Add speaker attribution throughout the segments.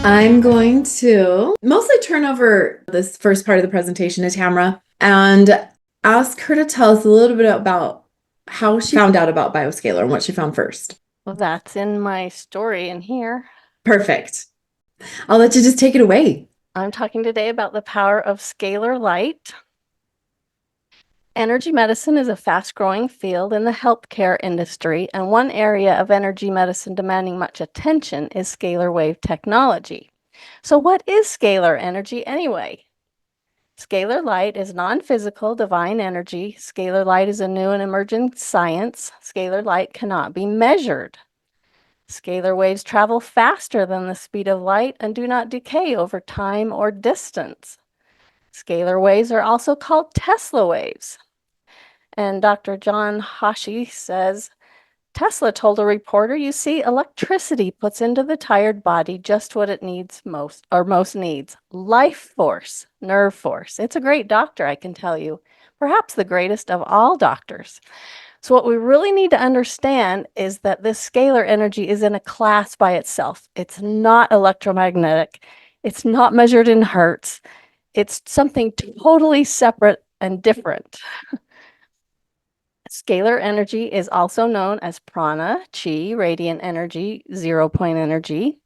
Speaker 1: I'm going to mostly turn over this first part of the presentation to Tamara and ask her to tell us a little bit about how she found out about Bioscalar and what she found first.
Speaker 2: Well, that's in my story in here.
Speaker 1: Perfect. I'll let you just take it away.
Speaker 2: I'm talking today about the power of scalar light. Energy medicine is a fast-growing field in the healthcare industry, and one area of energy medicine demanding much attention is scalar wave technology. So what is scalar energy anyway? Scalar light is non-physical divine energy. Scalar light is a new and emerging science. Scalar light cannot be measured. Scalar waves travel faster than the speed of light and do not decay over time or distance. Scalar waves are also called Tesla waves. And Dr. John Hashi says, Tesla told a reporter, you see, electricity puts into the tired body just what it needs most needs. Life force, nerve force. It's a great doctor, I can tell you. Perhaps the greatest of all doctors. So what we really need to understand is that this scalar energy is in a class by itself. It's not electromagnetic. It's not measured in hertz. It's something totally separate and different. Scalar energy is also known as prana, chi, radiant energy, zero-point energy.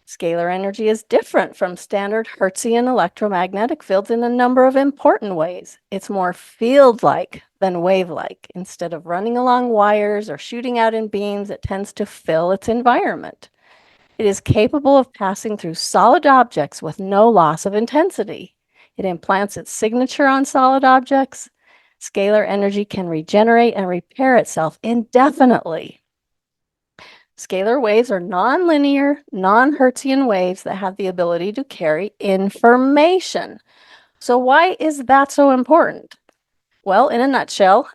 Speaker 2: Scalar energy is different from standard Hertzian electromagnetic fields in a number of important ways. It's more field-like than wave-like. Instead of running along wires or shooting out in beams, it tends to fill its environment. It is capable of passing through solid objects with no loss of intensity. It implants its signature on solid objects. Scalar energy can regenerate and repair itself indefinitely. Scalar waves are nonlinear, non-Hertzian waves that have the ability to carry information. So why is that so important? Well, in a nutshell,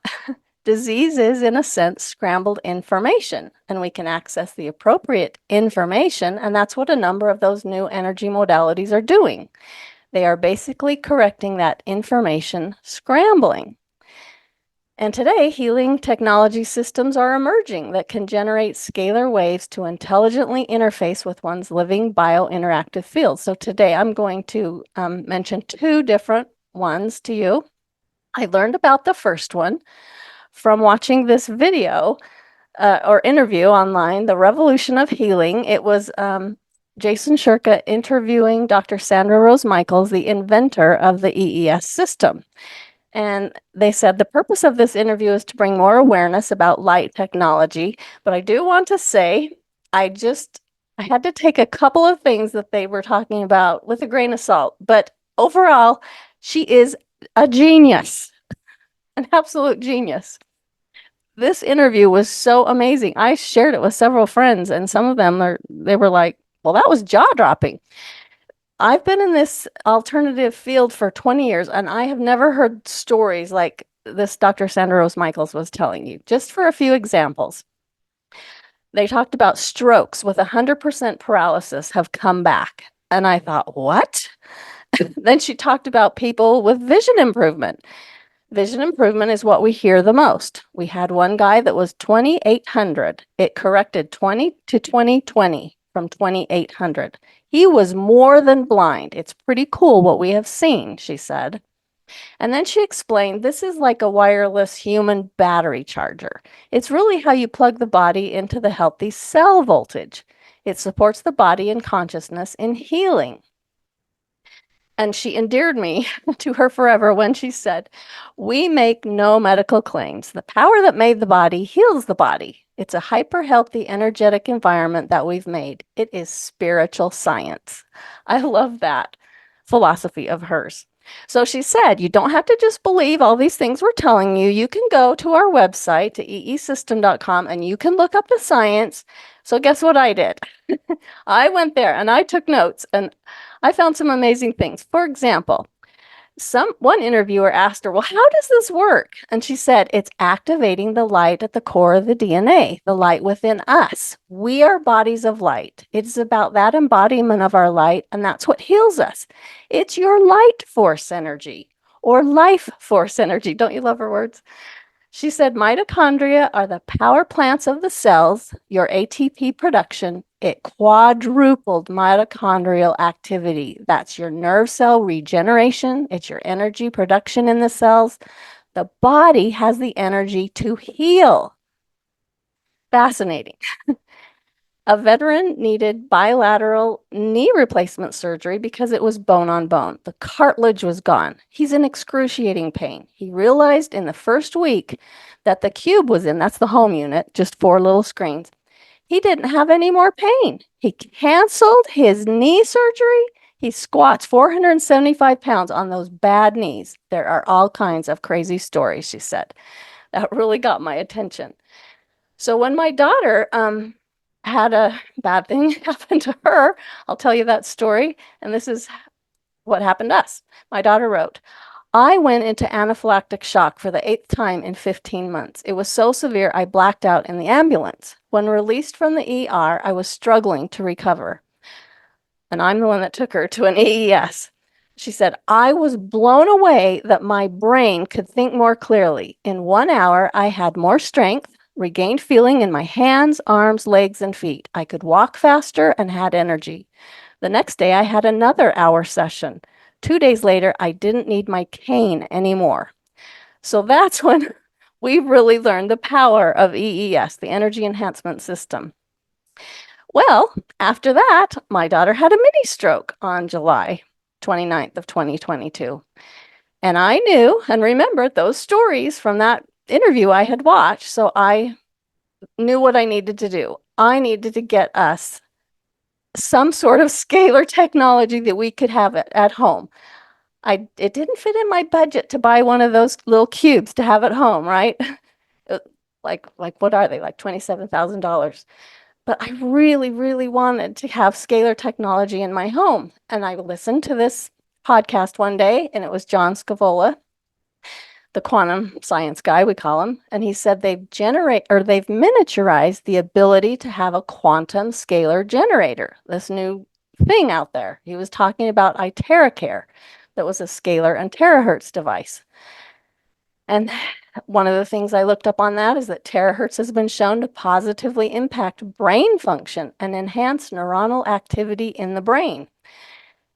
Speaker 2: disease is, in a sense, scrambled information, and we can access the appropriate information, and that's what a number of those new energy modalities are doing. They are basically correcting that information scrambling. And today, healing technology systems are emerging that can generate scalar waves to intelligently interface with one's living biointeractive field. So today I'm going to mention two different ones to you. I learned about the first one from watching this video or interview online, The Revolution of Healing. It was Jason Shurka interviewing Dr. Sandra Rose Michaels, the inventor of the EES system. And they said the purpose of this interview is to bring more awareness about light technology. But I do want to say, I had to take a couple of things that they were talking about with a grain of salt. But overall, she is a genius, an absolute genius. This interview was so amazing. I shared it with several friends, and some of them they were like, well, that was jaw-dropping. I've been in this alternative field for 20 years, and I have never heard stories like this Dr. Sandra Rose Michaels was telling you. Just for a few examples. They talked about strokes with 100% paralysis have come back. And I thought, what? Then she talked about people with vision improvement. Vision improvement is what we hear the most. We had one guy that was 2,800. It corrected 20 to 20/20 from 2,800. He was more than blind. It's pretty cool what we have seen, she said. And then she explained this is like a wireless human battery charger. It's really how you plug the body into the healthy cell voltage. It supports the body and consciousness in healing. And she endeared me to her forever when she said, we make no medical claims. The power that made the body heals the body. It's a hyper-healthy, energetic environment that we've made. It is spiritual science. I love that philosophy of hers. So she said, you don't have to just believe all these things we're telling you. You can go to our website, to eesystem.com, and you can look up the science. So guess what I did? I went there and I took notes, and I found some amazing things. For example, one interviewer asked her, well, how does this work? And she said, it's activating the light at the core of the DNA, the light within us. We are bodies of light. It's about that embodiment of our light, and that's what heals us. It's your light force energy or life force energy. Don't you love her words? She said, mitochondria are the power plants of the cells. Your ATP production It quadrupled mitochondrial activity. That's your nerve cell regeneration. It's your energy production in the cells. The body has the energy to heal. Fascinating. A veteran needed bilateral knee replacement surgery because it was bone on bone. The cartilage was gone. He's in excruciating pain. He realized in the first week that the cube was in, that's the home unit, just 4 little screens. He didn't have any more pain. He canceled his knee surgery. He squats 475 pounds on those bad knees. There are all kinds of crazy stories, she said. That really got my attention. So when my daughter had a bad thing happen to her, I'll tell you that story. And this is what happened to us. My daughter wrote, I went into anaphylactic shock for the 8th time in 15 months. It was so severe, I blacked out in the ambulance. When released from the ER, I was struggling to recover. And I'm the one that took her to an EES. She said, I was blown away that my brain could think more clearly. In 1 hour, I had more strength, regained feeling in my hands, arms, legs, and feet. I could walk faster and had energy. The next day, I had another hour session. 2 days later, I didn't need my cane anymore. So that's when we really learned the power of EES, the Energy Enhancement System. Well, after that, my daughter had a mini stroke on July 29th of 2022. And I knew and remembered those stories from that interview I had watched. So I knew what I needed to do. I needed to get us some sort of scalar technology that we could have at home. It didn't fit in my budget to buy one of those little cubes to have at home, right? Like what are they? Like $27,000. But I really, really wanted to have scalar technology in my home. And I listened to this podcast one day, and it was John Scavola, the quantum science guy, we call him. And he said they've miniaturized the ability to have a quantum scalar generator, this new thing out there. He was talking about iterra, that was a scalar and terahertz device. And one of the things I looked up on that is that terahertz has been shown to positively impact brain function and enhance neuronal activity in the brain.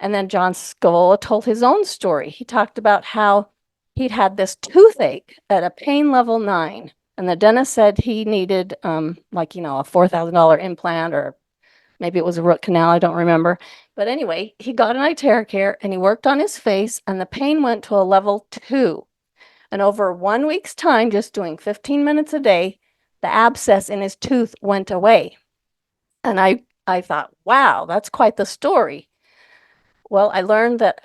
Speaker 2: And then John Scavola told his own story. He talked about how he'd had this toothache at a pain level 9. And the dentist said he needed a $4,000 implant, or maybe it was a root canal, I don't remember. But anyway, he got an iterra and he worked on his face, and the pain went to a level 2. And over 1 week's time, just doing 15 minutes a day, the abscess in his tooth went away. And I thought, wow, that's quite the story. Well, I learned that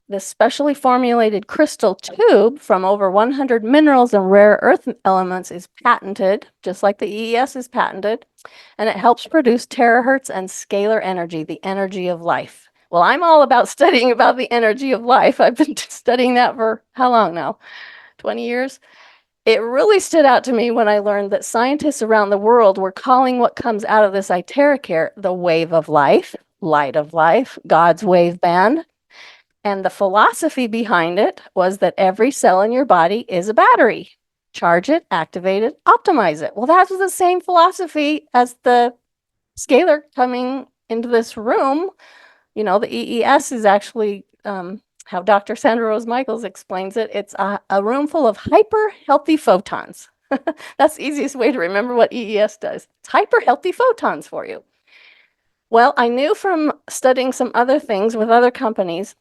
Speaker 2: this specially formulated crystal tube from over 100 minerals and rare earth elements is patented, just like the EES is patented, and it helps produce terahertz and scalar energy, the energy of life. Well, I'm all about studying about the energy of life. I've been studying that for how long now? 20 years? It really stood out to me when I learned that scientists around the world were calling what comes out of this iterra the wave of life, light of life, God's wave band. And the philosophy behind it was that every cell in your body is a battery. Charge it, activate it, optimize it. Well, that was the same philosophy as the scalar coming into this room. You know, the EES is actually how Dr. Sandra Rose Michaels explains it. It's a room full of hyper healthy photons. That's the easiest way to remember what EES does. It's hyper healthy photons for you. Well, I knew from studying some other things with other companies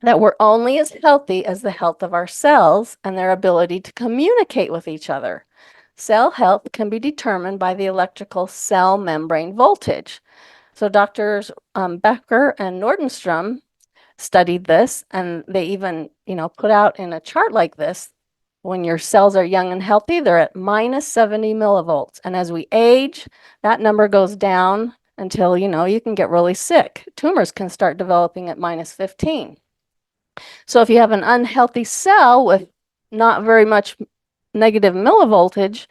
Speaker 2: that we're only as healthy as the health of our cells and their ability to communicate with each other. Cell health can be determined by the electrical cell membrane voltage. So Doctors Becker and Nordenstrom studied this, and they even, put out in a chart like this, when your cells are young and healthy, they're at minus 70 millivolts. And as we age, that number goes down until, you can get really sick. Tumors can start developing at minus 15. So if you have an unhealthy cell with not very much negative millivoltage,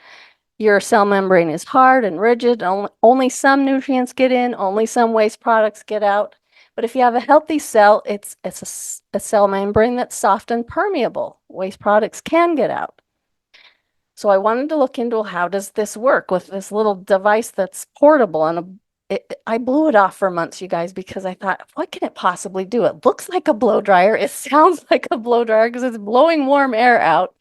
Speaker 2: your cell membrane is hard and rigid. Only some nutrients get in, only some waste products get out. But if you have a healthy cell, it's a cell membrane that's soft and permeable. Waste products can get out. So I wanted to look into how does this work with this little device that's portable, and I blew it off for months, you guys, because I thought, what can it possibly do? It looks like a blow dryer. It sounds like a blow dryer because it's blowing warm air out.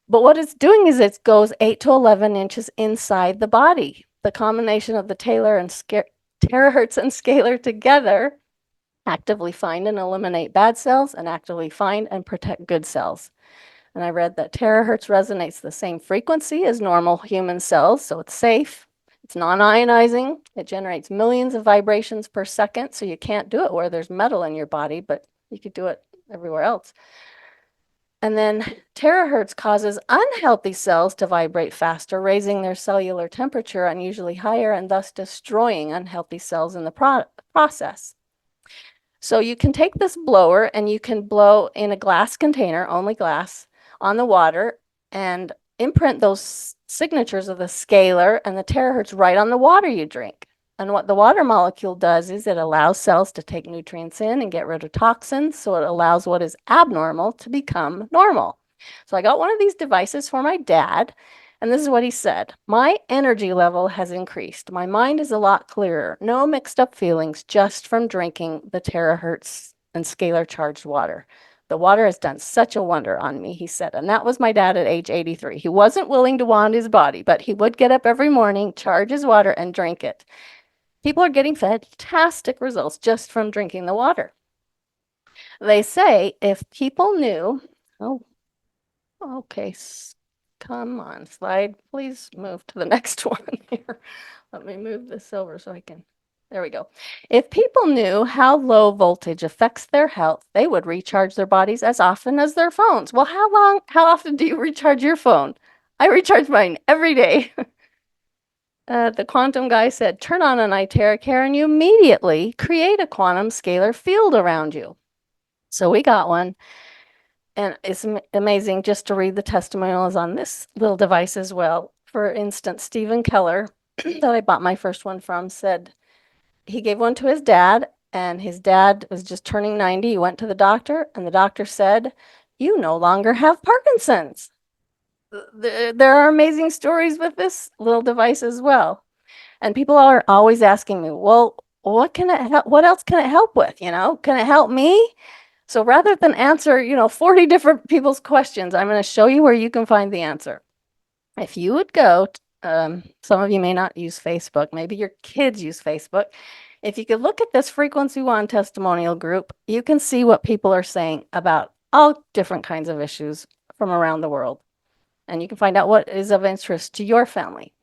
Speaker 2: But what it's doing is it goes 8 to 11 inches inside the body. The combination of the terahertz and scalar together actively find and eliminate bad cells and actively find and protect good cells. And I read that terahertz resonates the same frequency as normal human cells, so it's safe. It's non-ionizing. It generates millions of vibrations per second, so you can't do it where there's metal in your body, but you could do it everywhere else. And then terahertz causes unhealthy cells to vibrate faster, raising their cellular temperature unusually higher and thus destroying unhealthy cells in the process. So you can take this blower and you can blow in a glass container, only glass, on the water and imprint those signatures of the scalar and the terahertz right on the water you drink. And what the water molecule does is it allows cells to take nutrients in and get rid of toxins. So it allows what is abnormal to become normal. So I got one of these devices for my dad. And this is what he said. My energy level has increased. My mind is a lot clearer. No mixed up feelings just from drinking the terahertz and scalar charged water. The water has done such a wonder on me, he said. And that was my dad at age 83. He wasn't willing to wand his body, but he would get up every morning, charge his water, and drink it. People are getting fantastic results just from drinking the water. They say if people knew, okay, come on, slide, please move to the next one here. Let me move this over so I can, there we go. If people knew how low voltage affects their health, they would recharge their bodies as often as their phones. Well, how often do you recharge your phone? I recharge mine every day. The quantum guy said, turn on an iterra and you immediately create a quantum scalar field around you. So we got one. And it's amazing just to read the testimonials on this little device as well. For instance, Stephen Keller, that I bought my first one from, said he gave one to his dad, and his dad was just turning 90. He went to the doctor, and the doctor said, you no longer have Parkinson's. There are amazing stories with this little device as well. And people are always asking me, well, what else can it help with? Can it help me? So rather than answer, 40 different people's questions, I'm going to show you where you can find the answer. If you would go, some of you may not use Facebook, maybe your kids use Facebook. If you could look at this Frequency One testimonial group, you can see what people are saying about all different kinds of issues from around the world. And you can find out what is of interest to your family.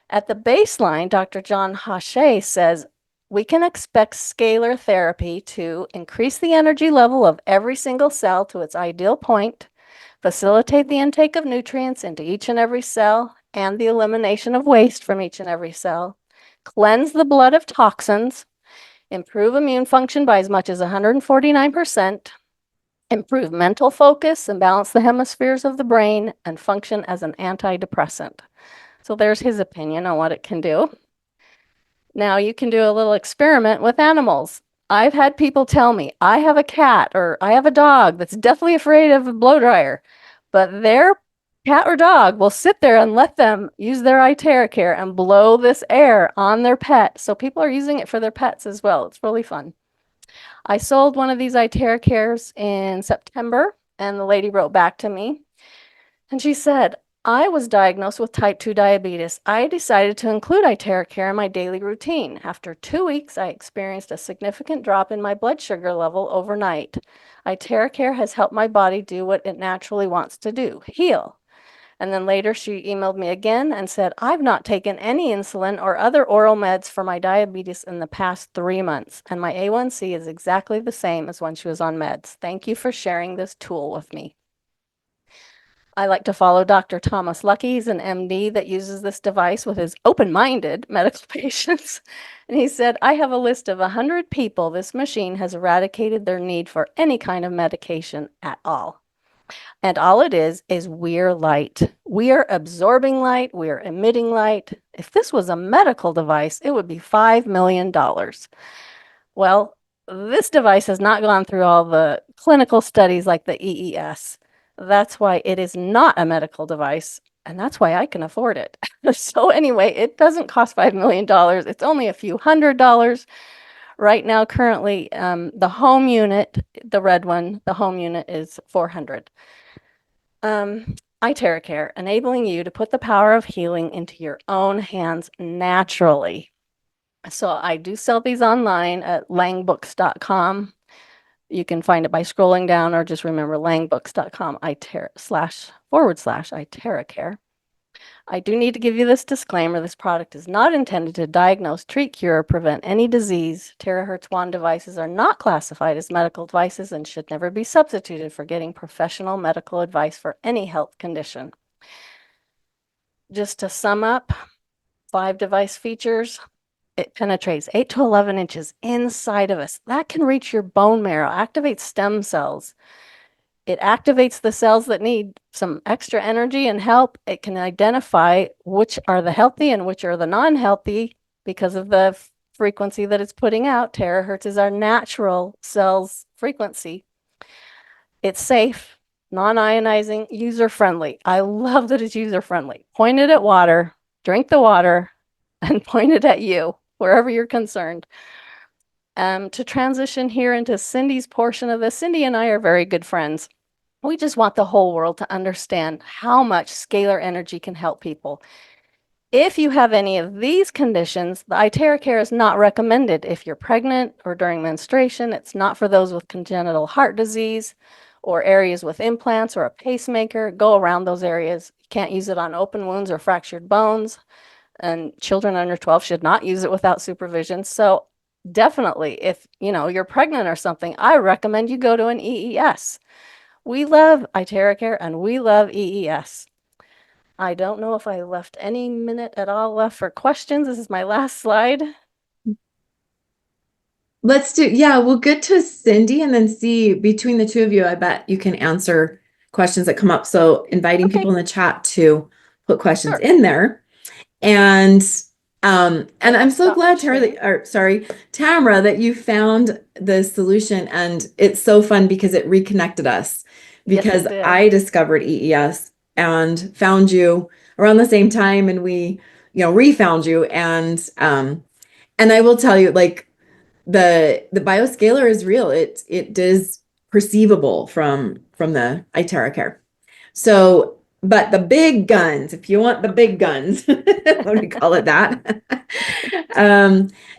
Speaker 2: At the baseline, Dr. John Hachey says, we can expect scalar therapy to increase the energy level of every single cell to its ideal point, facilitate the intake of nutrients into each and every cell, and the elimination of waste from each and every cell, cleanse the blood of toxins, improve immune function by as much as 149%, improve mental focus and balance the hemispheres of the brain, and function as an antidepressant. So there's his opinion on what it can do. Now you can do a little experiment with animals. I've had people tell me, I have a cat or I have a dog that's deathly afraid of a blow dryer, but their cat or dog will sit there and let them use their iterra and blow this air on their pet. So people are using it for their pets as well. It's really fun. I sold one of these iterra in September, and the lady wrote back to me and she said, I was diagnosed with type 2 diabetes. I decided to include iterra in my daily routine. After 2 weeks, I experienced a significant drop in my blood sugar level overnight. Iterra has helped my body do what it naturally wants to do, heal. And then later she emailed me again and said, I've not taken any insulin or other oral meds for my diabetes in the past 3 months, and my A1C is exactly the same as when she was on meds. Thank you for sharing this tool with me. I like to follow Dr. Thomas Lucky. He's an MD that uses this device with his open-minded medical patients. And he said, I have a list of 100 people this machine has eradicated their need for any kind of medication at all. And all it is we're light. We are absorbing light. We are emitting light. If this was a medical device, it would be $5 million. Well, this device has not gone through all the clinical studies like the EES. That's why it is not a medical device. and that's why I can afford it. So anyway, it doesn't cost $5 million. It's only a few $100 right now. Currently, the home unit, the red one, the home unit is $400. iterra Care, enabling you to put the power of healing into your own hands naturally. So I do sell these online at langbooks.com. You can find it by scrolling down, or just remember langbooks.com /iterra Care. I do need to give you this disclaimer. This product is not intended to diagnose, treat, cure, or prevent any disease. Terahertz wand devices are not classified as medical devices and should never be substituted for getting professional medical advice for any health condition. Just to sum up, 5 device features. It penetrates 8 to 11 inches inside of us. That can reach your bone marrow, activates stem cells. It activates the cells that need some extra energy and help. It can identify which are the healthy and which are the non-healthy because of the frequency that it's putting out. Terahertz is our natural cells frequency. It's safe, non-ionizing, user-friendly. I love that it's user-friendly. Point it at water, drink the water, and point it at you, wherever you're concerned. To transition here into Cindy's portion of this, Cindy and I are very good friends. We just want the whole world to understand how much scalar energy can help people. If you have any of these conditions, the iterra Care is not recommended. If you're pregnant or during menstruation, it's not for those with congenital heart disease or areas with implants or a pacemaker. Go around those areas. You can't use it on open wounds or fractured bones. And children under 12 should not use it without supervision. So definitely, if you're pregnant or something, I recommend you go to an EES. We love iterra Care and we love EES. I don't know if I left any minute at all left for questions. This is my last slide.
Speaker 1: We'll get to Cindy and then see between the two of you, I bet you can answer questions that come up. So inviting people in the chat to put questions in there. And I'm so glad, Tamara, that you found the solution, and it's so fun because it reconnected us, because I discovered EES and found you around the same time, and we, refound you. And I will tell you, like, the Bioscalar is real. It is perceivable from the iterra Care. So, but the big guns, if you want the big guns, what do we call it that?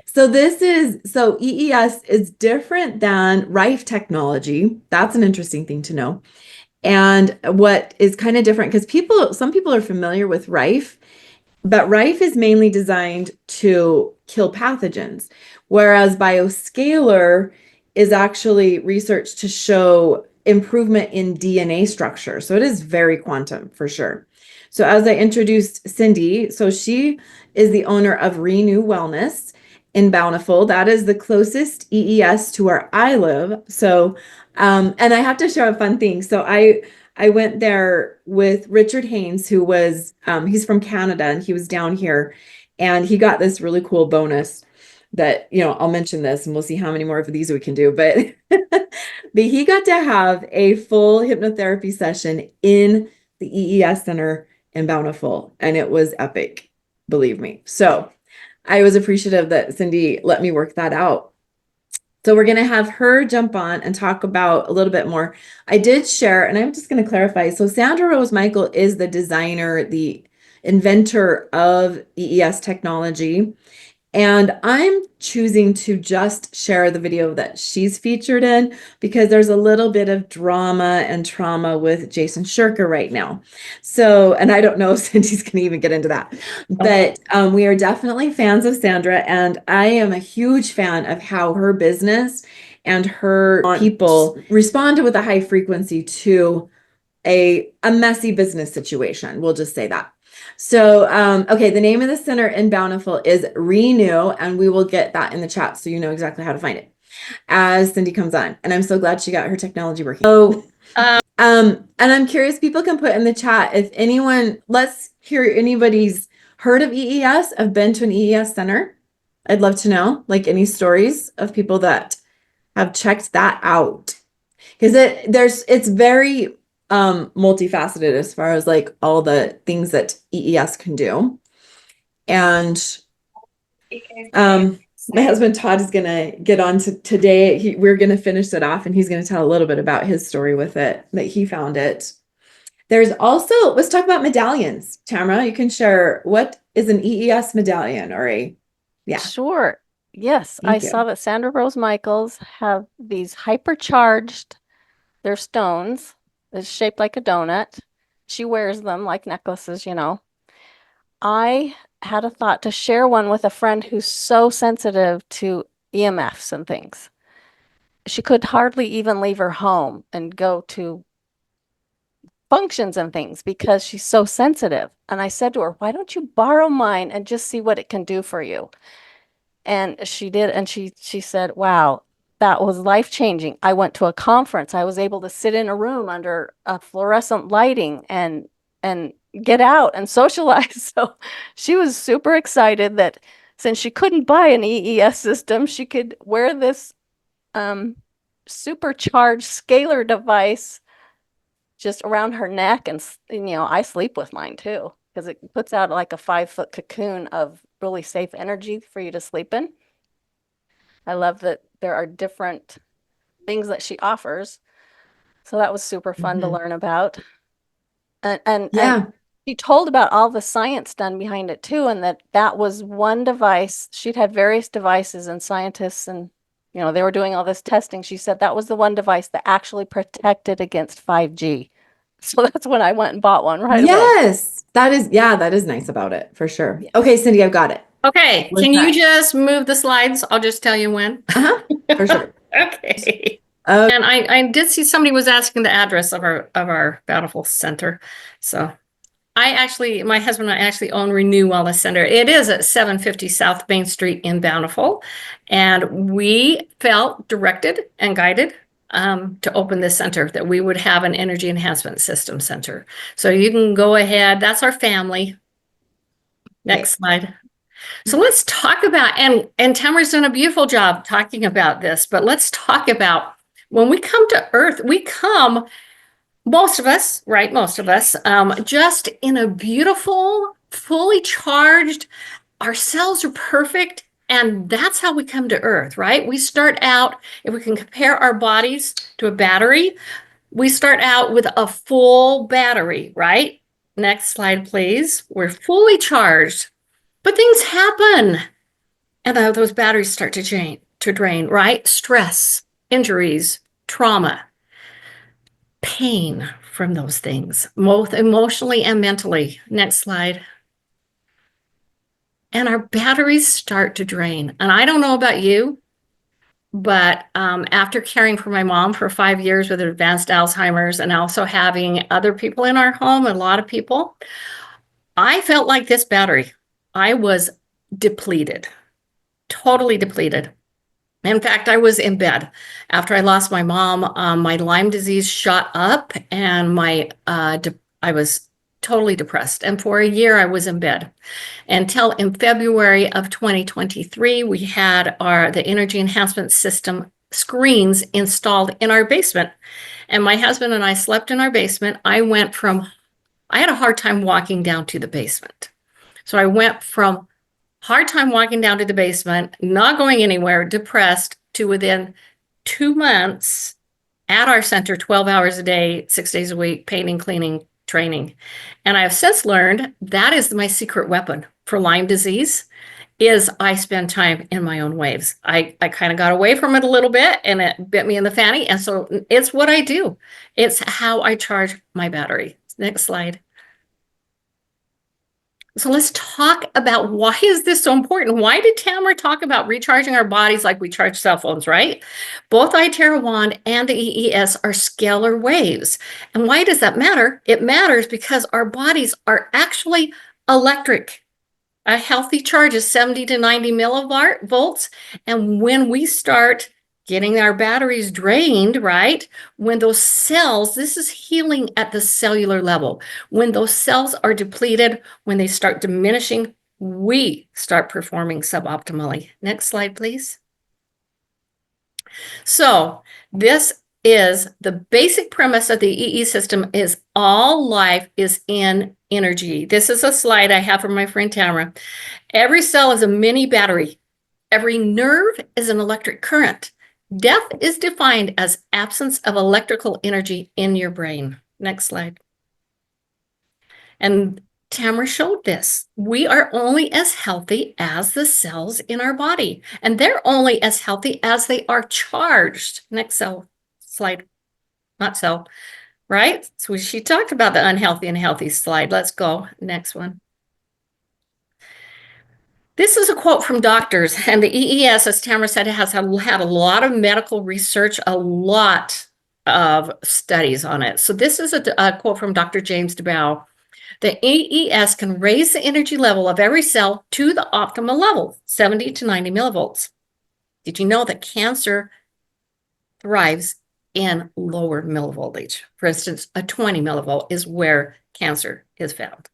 Speaker 1: So EES is different than Rife technology. That's an interesting thing to know. And what is kind of different, because some people are familiar with Rife, but Rife is mainly designed to kill pathogens, whereas Bioscalar is actually research to show improvement in DNA structure. So it is very quantum for sure. So as I introduced Cindy, so she is the owner of Reenew Wellness in Bountiful. That is the closest EES to where I live. So, and I have to share a fun thing. So I went there with Richard Haynes, who was, he's from Canada, and he was down here, and he got this really cool bonus that, I'll mention this and we'll see how many more of these we can do, but he got to have a full hypnotherapy session in the EES Center in Bountiful, and it was epic, believe me. So I was appreciative that Cindy let me work that out. So we're going to have her jump on and talk about a little bit more. I did share, and I'm just going to clarify. So Sandra Rose Michael is the designer, the inventor of EES technology. And I'm choosing to just share the video that she's featured in because there's a little bit of drama and trauma with Jason Shirker right now. So, and I don't know if Cindy's going to even get into that, but we are definitely fans of Sandra. And I am a huge fan of how her business and her people responded with a high frequency to a messy business situation. We'll just say that. So, okay, the name of the center in Bountiful is Reenew, and we will get that in the chat so you know exactly how to find it as Cindy comes on. And I'm so glad she got her technology working. So, and I'm curious, people can put in the chat if anyone, let's hear anybody's heard of EES, have been to an EES center. I'd love to know, like, any stories of people that have checked that out, because it's very multifaceted as far as like all the things that EES can do. And my husband Todd is gonna get on to today. We're gonna finish it off, and he's gonna tell a little bit about his story with it, that he found it. There's also, let's talk about medallions. Tamara, you can share what is an EES medallion or yeah.
Speaker 2: Sure. Yes,
Speaker 1: Thank
Speaker 2: I
Speaker 1: you.
Speaker 2: saw that Sandra Rose Michaels have these hypercharged, they're stones. It's shaped like a donut. She wears them like necklaces, you know. I had a thought to share one with a friend who's so sensitive to EMFs and things. She could hardly even leave her home and go to functions and things because she's so sensitive. And I said to her, why don't you borrow mine and just see what it can do for you? And she did. And she said, wow, that was life-changing. I went to a conference. I was able to sit in a room under a fluorescent lighting and get out and socialize. So she was super excited that since she couldn't buy an EES system, she could wear this supercharged scalar device just around her neck. And, you know, I sleep with mine too, because it puts out like a 5-foot cocoon of really safe energy for you to sleep in. I love that there are different things that she offers. So that was super fun to learn about. And she told about all the science done behind it too, and that was one device. She'd had various devices and scientists and, you know, they were doing all this testing. She said that was the one device that actually protected against 5G. So that's when I went and bought one right away.
Speaker 1: Yes, that is nice about it for sure.
Speaker 2: Yes.
Speaker 1: Okay, Cindy, I've got it.
Speaker 3: Okay, can you just move the slides? I'll just tell you when.
Speaker 1: For sure.
Speaker 3: Okay. And I did see somebody was asking the address of our Bountiful Center. So my husband and I actually own Reenew Wellness Center. It is at 750 South Main Street in Bountiful. And we felt directed and guided to open this center, that we would have an energy enhancement system center. So you can go ahead. That's our family. Next slide. So let's talk about, and Tamara's done a beautiful job talking about this, but let's talk about when we come to Earth, we come, most of us, right? Most of us, just in a beautiful, fully charged, our cells are perfect. And that's how we come to Earth, right? We start out, if we can compare our bodies to a battery, we start out with a full battery, right? Next slide, please. We're fully charged. But things happen, and those batteries start to drain, right? Stress, injuries, trauma, pain from those things, both emotionally and mentally. Next slide. And our batteries start to drain. And I don't know about you, but after caring for my mom for 5 years with advanced Alzheimer's and also having other people in our home, a lot of people, I felt like this battery. I was depleted, totally depleted. In fact, I was in bed after I lost my mom. My Lyme disease shot up, and I was totally depressed. And for a year, I was in bed until in February of 2023, we had the Energy Enhancement System screens installed in our basement. And my husband and I slept in our basement. I had a hard time walking down to the basement. So I went from hard time walking down to the basement, not going anywhere, depressed, to within 2 months at our center, 12 hours a day, 6 days a week, painting, cleaning, training. And I have since learned that is my secret weapon for Lyme disease, is I spend time in my own waves. I kind of got away from it a little bit, and it bit me in the fanny. And so it's what I do. It's how I charge my battery. Next slide. So let's talk about, why is this so important? Why did Tamara talk about recharging our bodies like we charge cell phones, right? Both iterra wand and the EES are scalar waves. And why does that matter? It matters because our bodies are actually electric. A healthy charge is 70 to 90 millivolts. And when we start getting our batteries drained, right? When those cells, this is healing at the cellular level. When those cells are depleted, when they start diminishing, we start performing suboptimally. Next slide, please. So this is the basic premise of the EE system is all life is in energy. This is a slide I have from my friend Tamara. Every cell is a mini battery. Every nerve is an electric current. Death is defined as absence of electrical energy in your brain. Next slide. And Tamara showed this. We are only as healthy as the cells in our body, and they're only as healthy as they are charged. Next slide, not cell, right? So she talked about the unhealthy and healthy slide. Let's go. Next one. This is a quote from doctors, and the EES, as Tamara said, has had a lot of medical research, a lot of studies on it. So this is a quote from Dr. James DeBow. The EES can raise the energy level of every cell to the optimal level, 70 to 90 millivolts. Did you know that cancer thrives in lower millivoltage? For instance, a 20 millivolt is where cancer is found.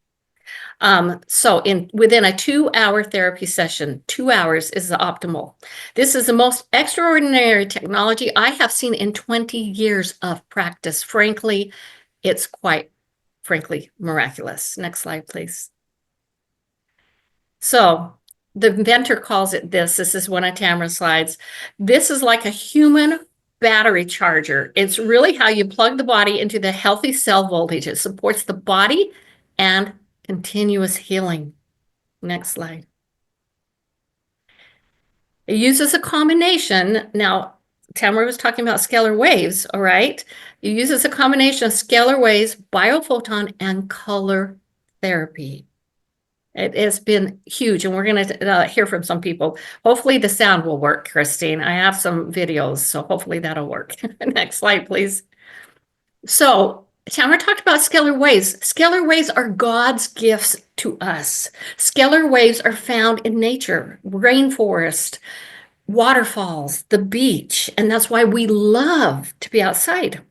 Speaker 3: So within a 2-hour therapy session, 2 hours is the optimal. This is the most extraordinary technology I have seen in 20 years of practice. Frankly, it's quite miraculous. Next slide, please. So the inventor calls it this. This is one of Tamara's slides. This is like a human battery charger. It's really how you plug the body into the healthy cell voltage. It supports the body and continuous healing. Next slide. It uses a combination. Now, Tamara was talking about scalar waves, all right? It uses a combination of scalar waves, biophoton, and color therapy. It has been huge, and we're going to hear from some people. Hopefully the sound will work, Christine. I have some videos, so hopefully that'll work. Next slide, please. So Tamara talked about scalar waves. Scalar waves are God's gifts to us. Scalar waves are found in nature, rainforest, waterfalls, the beach, and that's why we love to be outside,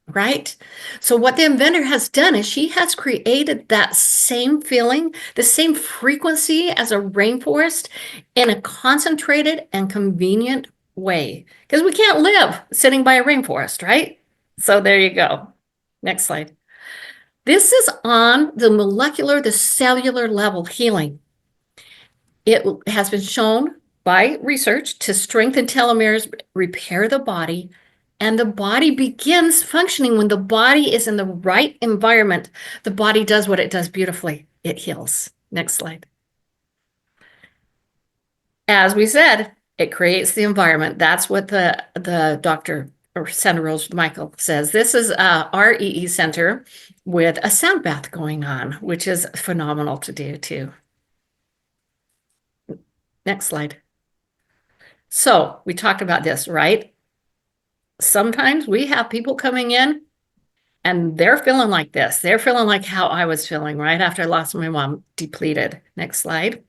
Speaker 3: right? So what the inventor has done is she has created that same feeling, the same frequency as a rainforest in a concentrated and convenient way, because we can't live sitting by a rainforest, right? So there you go. Next slide. This is on the molecular, the cellular level healing. It has been shown by research to strengthen telomeres, repair the body, and the body begins functioning when the body is in the right environment. The body does what it does beautifully. It heals. Next slide. As we said, it creates the environment. That's what the doctor or Sandra Rose Michael says. This is our EE center with a sound bath going on, which is phenomenal to do too. Next slide. So we talked about this, right? Sometimes we have people coming in and they're feeling like this. They're feeling like how I was feeling right after I lost my mom, depleted. Next slide.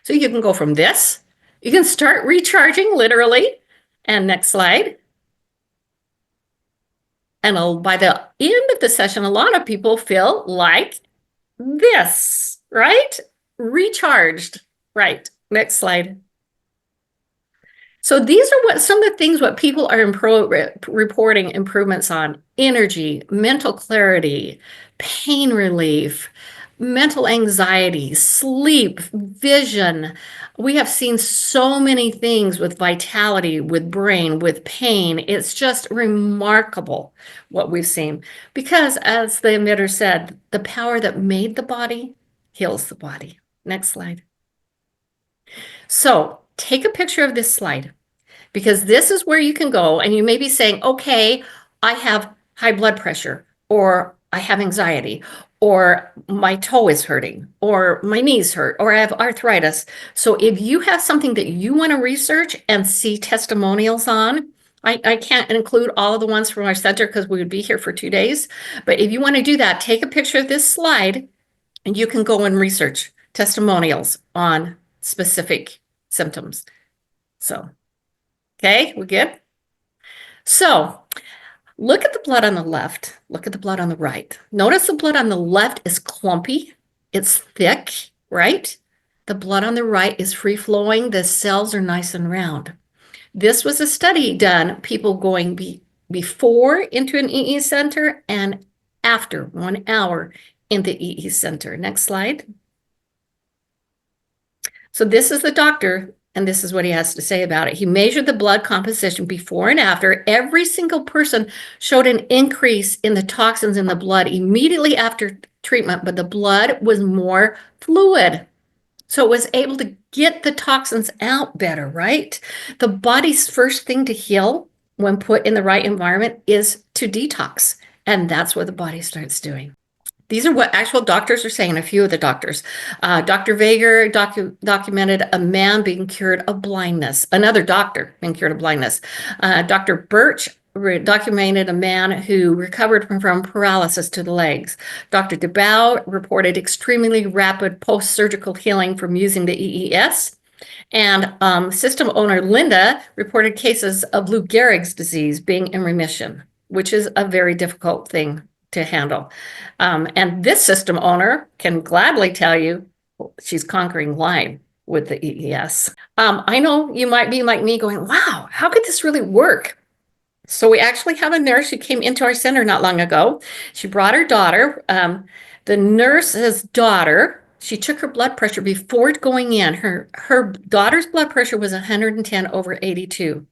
Speaker 3: So you can go from this. You can start recharging literally. And next slide. And by the end of the session, a lot of people feel like this, right? Recharged, right? Next slide. So these are some of the things what people are reporting improvements on: energy, mental clarity, pain relief, mental anxiety, sleep, vision. We have seen so many things with vitality, with brain, with pain. It's just remarkable what we've seen. Because as the inventor said, the power that made the body heals the body. Next slide. So take a picture of this slide, because this is where you can go and you may be saying, okay, I have high blood pressure, or I have anxiety, or my toe is hurting, or my knees hurt, or I have arthritis. So if you have something that you want to research and see testimonials on, I can't include all of the ones from our center because we would be here for 2 days. But if you want to do that, take a picture of this slide and you can go and research testimonials on specific symptoms. So, okay, we're good? So look at the blood on the left. Look at the blood on the right. Notice the blood on the left is clumpy. It's thick, right? The blood on the right is free-flowing. The cells are nice and round. This was a study done, people going before into an EE center and after 1 hour in the EE center. Next slide. So this is the doctor, and this is what he has to say about it. He measured the blood composition before and after. Every single person showed an increase in the toxins in the blood immediately after treatment, but the blood was more fluid. So it was able to get the toxins out better, right? The body's first thing to heal when put in the right environment is to detox. And that's what the body starts doing. These are what actual doctors are saying, a few of the doctors. Dr. Vager documented a man being cured of blindness, another doctor being cured of blindness. Dr. Birch documented a man who recovered from paralysis to the legs. Dr. DeBow reported extremely rapid post-surgical healing from using the EES. And system owner Linda reported cases of Lou Gehrig's disease being in remission, which is a very difficult thing to handle. And this system owner can gladly tell you she's conquering Lyme with the EES. I know you might be like me going, wow, how could this really work? So we actually have a nurse who came into our center not long ago. She brought her daughter. The nurse's daughter, she took her blood pressure before going in. Her daughter's blood pressure was 110/82.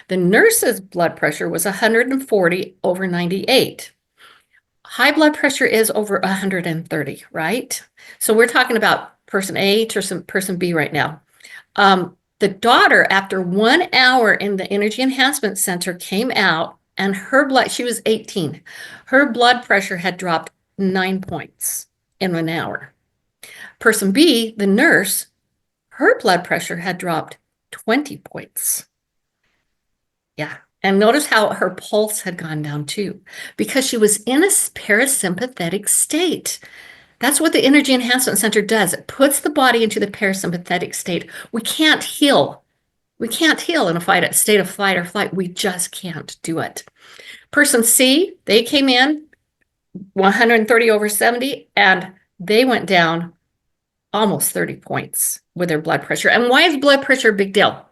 Speaker 3: The nurse's blood pressure was 140/98. High blood pressure is over 130, right? So we're talking about person A to person B right now. The daughter, after 1 hour in the Energy Enhancement Center, came out and she was 18. Her blood pressure had dropped 9 points in 1 hour. Person B, the nurse, her blood pressure had dropped 20 points. Yeah. And notice how her pulse had gone down too, because she was in a parasympathetic state. That's what the Energy Enhancement Center does. It puts the body into the parasympathetic state. We can't heal. We can't heal in a state of fight or flight. We just can't do it. Person C, they came in 130/70, and they went down almost 30 points with their blood pressure. And why is blood pressure a big deal?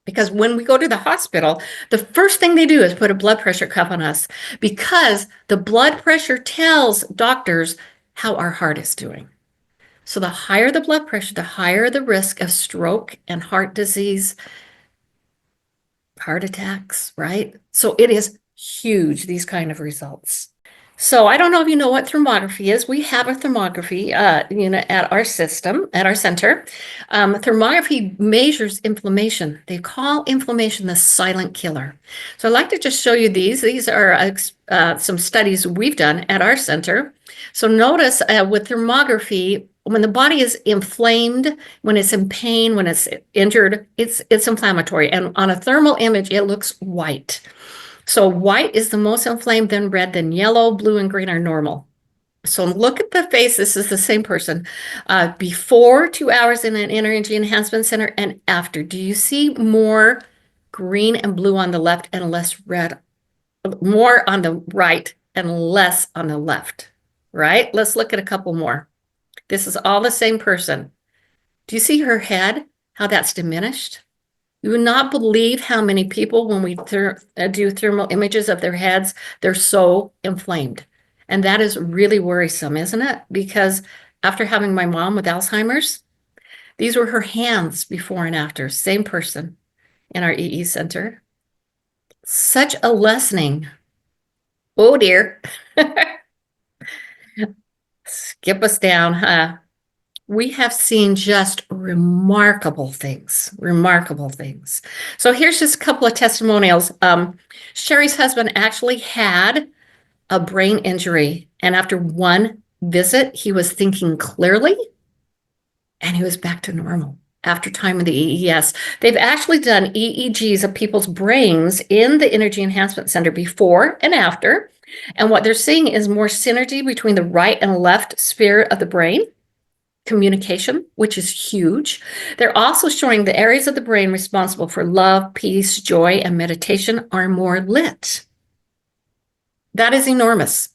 Speaker 3: Because when we go to the hospital, the first thing they do is put a blood pressure cuff on us, because the blood pressure tells doctors how our heart is doing. So the higher the blood pressure, the higher the risk of stroke and heart disease, heart attacks, right? So it is huge, these kind of results. So I don't know if you know what thermography is. We have a thermography unit at our center. Thermography measures inflammation. They call inflammation the silent killer. So I'd like to just show you these. These are some studies we've done at our center. So notice with thermography, when the body is inflamed, when it's in pain, when it's injured, it's inflammatory. And on a thermal image, it looks white. So white is the most inflamed, then red, then yellow, blue, and green are normal. So look at the face. This is the same person. Before 2 hours in an Energy Enhancement Center and after. Do you see more green and blue on the left and less red? More on the right and less on the left, right? Let's look at a couple more. This is all the same person. Do you see her head, how that's diminished? You would not believe how many people, when we do thermal images of their heads, they're so inflamed. And that is really worrisome, isn't it? Because after having my mom with Alzheimer's, these were her hands before and after, same person in our EE center. Such a lessening. Oh dear. Skip us down. We have seen just remarkable things. So here's just a couple of testimonials. Sherry's husband actually had a brain injury, and after one visit, he was thinking clearly, and he was back to normal after time in the EES. They've actually done EEGs of people's brains in the Energy Enhancement Center before and after, and what they're seeing is more synergy between the right and left sphere of the brain. Communication, which is huge. They're also showing the areas of the brain responsible for love, peace, joy, and meditation are more lit. That is enormous.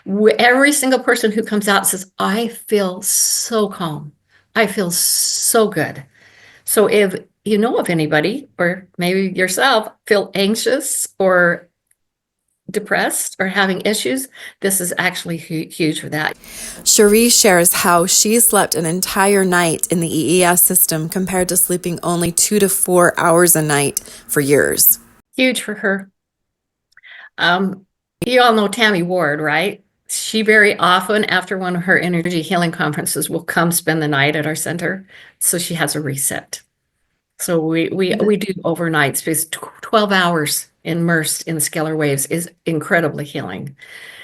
Speaker 3: Every single person who comes out says, I feel so calm. I feel so good. So if you know of anybody, or maybe yourself, feel anxious or depressed or having issues, this is actually huge for that.
Speaker 1: Cherie shares how she slept an entire night in the EES system compared to sleeping only 2 to 4 hours a night for years.
Speaker 3: Huge for her. You all know Tammy Ward, right? She very often, after one of her energy healing conferences, will come spend the night at our center. So she has a reset. So we do overnights because 12 hours immersed in scalar waves is incredibly healing.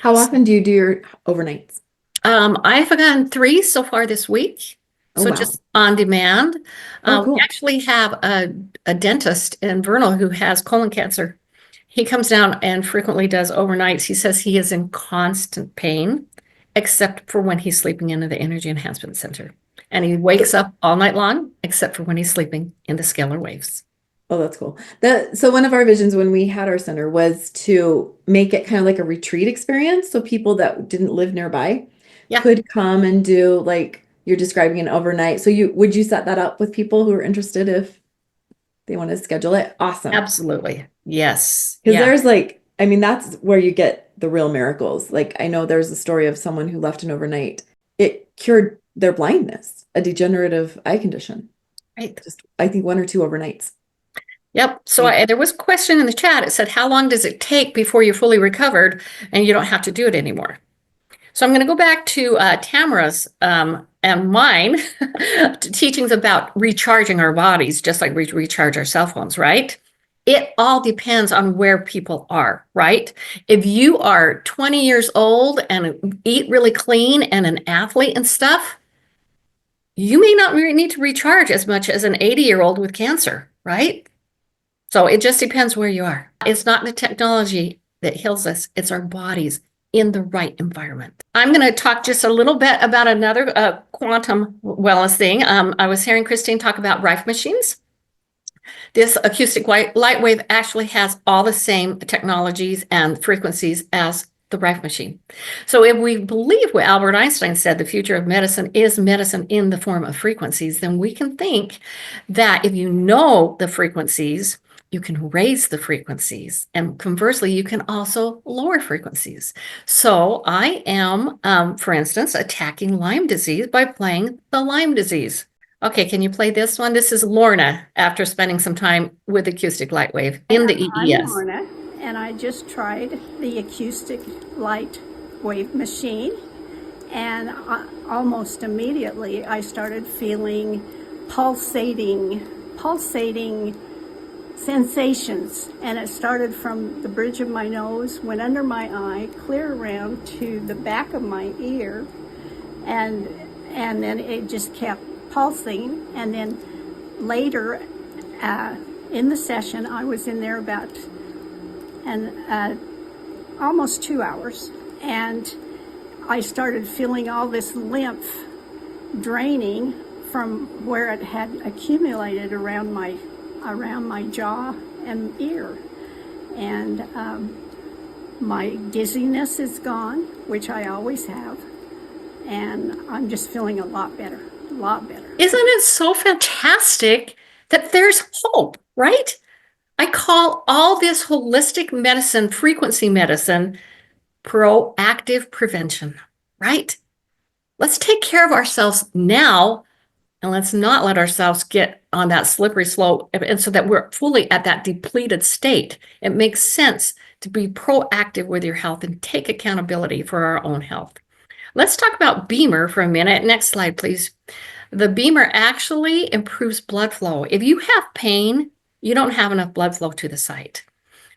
Speaker 1: How often do you do your overnights?
Speaker 3: I've done 3 so far this week.
Speaker 1: Oh,
Speaker 3: So
Speaker 1: wow.
Speaker 3: just on demand.
Speaker 1: Oh, cool.
Speaker 3: We actually have a dentist in Vernal who has colon cancer. He comes down and frequently does overnights. He says he is in constant pain, except for when he's sleeping in the Energy Enhancement Center. And he wakes up all night long, except for when he's sleeping in the scalar waves.
Speaker 1: Oh, that's cool. So one of our visions when we had our center was to make it kind of like a retreat experience. So people that didn't live nearby could come and do, like you're describing, an overnight. So would you set that up with people who are interested if they want to schedule it? Awesome.
Speaker 3: Absolutely. Yes.
Speaker 1: Because there's that's where you get the real miracles. Like, I know there's a story of someone who left an overnight. It cured their blindness, a degenerative eye condition.
Speaker 3: Right.
Speaker 1: Just, I think, 1 or 2 overnights.
Speaker 3: Yep. So there was a question in the chat. It said, how long does it take before you're fully recovered and you don't have to do it anymore? So I'm going to go back to Tamara's and mine teachings about recharging our bodies, just like we recharge our cell phones, right? It all depends on where people are, right? If you are 20 years old and eat really clean and an athlete and stuff, you may not need to recharge as much as an 80-year-old with cancer, right? So it just depends where you are. It's not the technology that heals us, it's our bodies in the right environment. I'm going to talk just a little bit about another quantum wellness thing. I was hearing Christine talk about Rife machines. This acoustic light wave actually has all the same technologies and frequencies as the Rife machine. So if we believe what Albert Einstein said, the future of medicine is medicine in the form of frequencies, then we can think that if you know the frequencies, you can raise the frequencies, and conversely, you can also lower frequencies. So I am, for instance, attacking Lyme disease by playing the Lyme disease. Okay, can you play this one? This is Lorna after spending some time with acoustic light wave in the EES.
Speaker 4: I'm Lorna, and I just tried the acoustic light wave machine, and almost immediately I started feeling pulsating sensations, and it started from the bridge of my nose, went under my eye, clear around to the back of my ear, and then it just kept pulsing. And then later in the session, I was in there about almost 2 hours, and I started feeling all this lymph draining from where it had accumulated around my jaw and ear, and my dizziness is gone, which I always have, and I'm just feeling a lot better.
Speaker 3: Isn't it so fantastic that there's hope, right? I call all this holistic medicine, frequency medicine, proactive prevention, right? Let's take care of ourselves now, and let's not let ourselves get on that slippery slope, and so that we're fully at that depleted state. It makes sense to be proactive with your health and take accountability for our own health. Let's talk about Beamer for a minute. Next slide, please. The Beamer actually improves blood flow. If you have pain, you don't have enough blood flow to the site.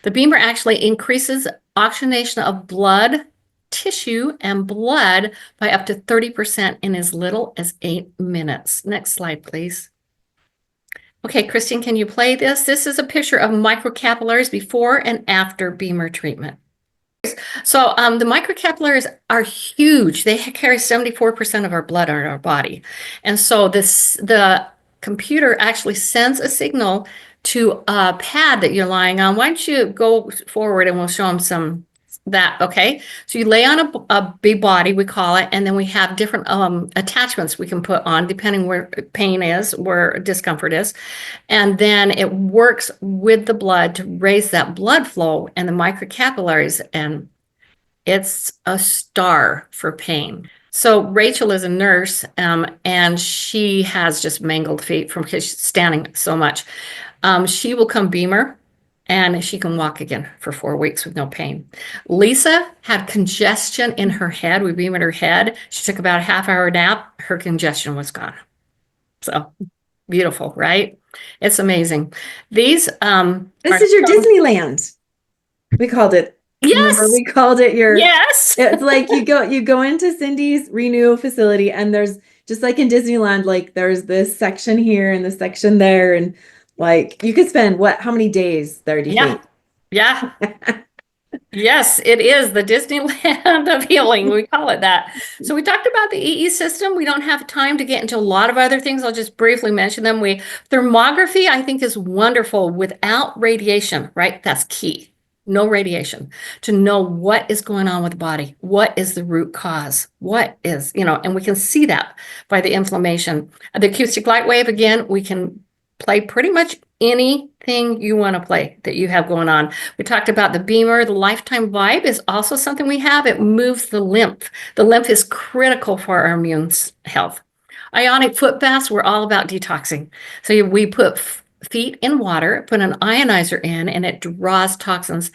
Speaker 3: The Beamer actually increases oxygenation of blood, tissue, and blood by up to 30% in as little as 8 minutes. Next slide, please. Okay, Christine, can you play this? This is a picture of microcapillaries before and after Beamer treatment. So the microcapillaries are huge. They carry 74% of our blood in our body. And so the computer actually sends a signal to a pad that you're lying on. Why don't you go forward and we'll show them some that, okay? So you lay on a big body, we call it, and then we have different attachments we can put on depending where pain is, where discomfort is. And then it works with the blood to raise that blood flow and the microcapillaries, and it's a star for pain. So Rachel is a nurse, and she has just mangled feet from because she's standing so much. She will come Beamer, and she can walk again for 4 weeks with no pain. Lisa had congestion in her head. We beamed her head. She took about a half-hour nap. Her congestion was gone. So beautiful, right? It's amazing. These
Speaker 1: This is your Disneyland. We called it.
Speaker 3: Yes.
Speaker 1: Remember we called it your.
Speaker 3: Yes.
Speaker 1: It's like you go into Cindy's Reenew facility, and there's just like in Disneyland, like there's this section here and this section there, and like you could spend how many days there, do you think?
Speaker 3: Yeah. Yes, it is the Disneyland of healing. We call it that. So we talked about the EES system. We don't have time to get into a lot of other things. I'll just briefly mention them. Thermography, I think, is wonderful without radiation, right? That's key. No radiation to know what is going on with the body. What is the root cause? What is, and we can see that by the inflammation. The acoustic light wave, again, we can play pretty much anything you want to play that you have going on. We talked about the Beamer. The Lifetime Vibe is also something we have. It moves the lymph. The lymph is critical for our immune health. Ionic foot baths, we're all about detoxing. So we put feet in water, put an ionizer in, and it draws toxins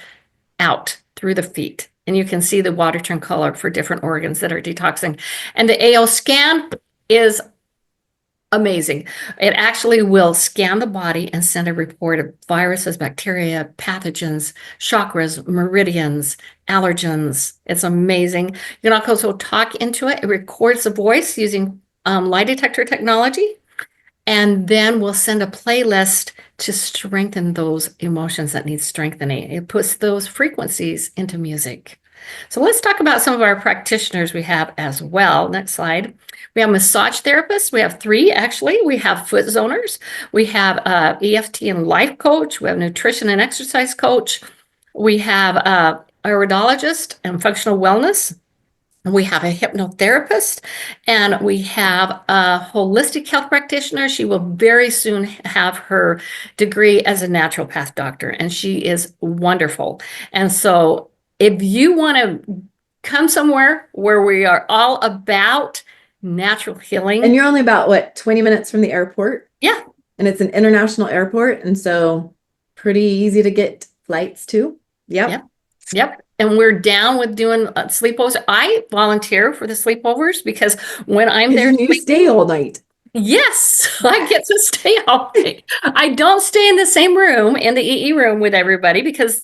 Speaker 3: out through the feet. And you can see the water turn color for different organs that are detoxing. And the AO scan is amazing. It actually will scan the body and send a report of viruses, bacteria, pathogens, chakras, meridians, allergens. It's amazing. You can also talk into it. It records the voice using lie detector technology. And then we'll send a playlist to strengthen those emotions that need strengthening. It puts those frequencies into music. So let's talk about some of our practitioners we have as well. Next slide. We have massage therapists. We have 3, actually. We have foot zoners. We have EFT and life coach. We have nutrition and exercise coach. We have iridologist and functional wellness. We have a hypnotherapist, and we have a holistic health practitioner. She will very soon have her degree as a naturopath doctor, and she is wonderful. And so if you want to come somewhere where we are all about natural healing.
Speaker 1: And you're only about 20 minutes from the airport?
Speaker 3: Yeah.
Speaker 1: And it's an international airport, and so pretty easy to get flights too. Yep.
Speaker 3: And we're down with doing sleepovers. I volunteer for the sleepovers because when I'm there,
Speaker 1: you stay all night.
Speaker 3: Yes, I get to stay all night. I don't stay in the same room, in the EE room with everybody because,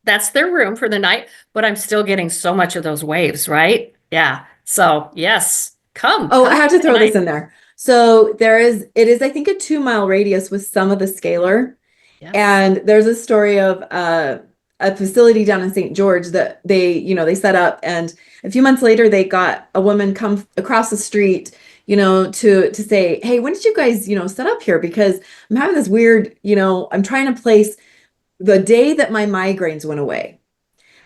Speaker 3: that's their room for the night, but I'm still getting so much of those waves, right? Yeah. So yes, come.
Speaker 1: Oh, I have to throw this in there. So it is, I think, a 2-mile radius with some of the scalar.
Speaker 3: Yes.
Speaker 1: And there's a story of a facility down in St. George that they set up, and a few months later they got a woman come across the street, to say, hey, when did you guys, set up here? Because I'm having this weird, I'm trying to place the day that my migraines went away.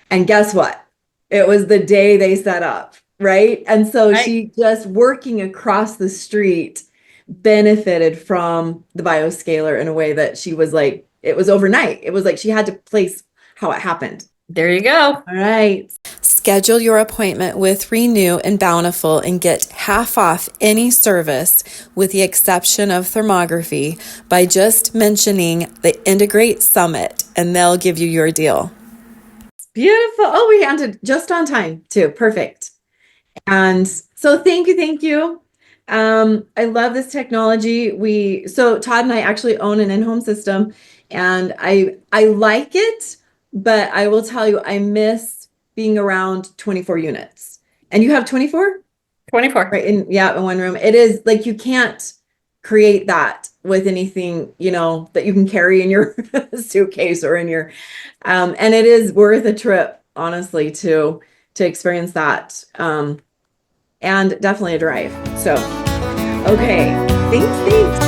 Speaker 1: And guess what? It was the day they set up, right? And so she just working across the street benefited from the Bioscalar in a way that she was like, it was overnight. It was like she had to place how it happened.
Speaker 3: There you go.
Speaker 1: All right. Schedule your appointment with Reenew and Bountiful and get half off any service with the exception of thermography by just mentioning the Integrate Summit, and they'll give you your deal. Beautiful. Oh, we ended just on time too. Perfect. And so thank you. I love this technology. So Todd and I actually own an in-home system, and I like it. But I will tell you, I miss being around 24 units. And you have 24?
Speaker 3: 24.
Speaker 1: Right. In one room. It is like you can't create that with anything, that you can carry in your suitcase or in your and it is worth a trip, honestly, to experience that. And definitely a drive. So okay. Thanks.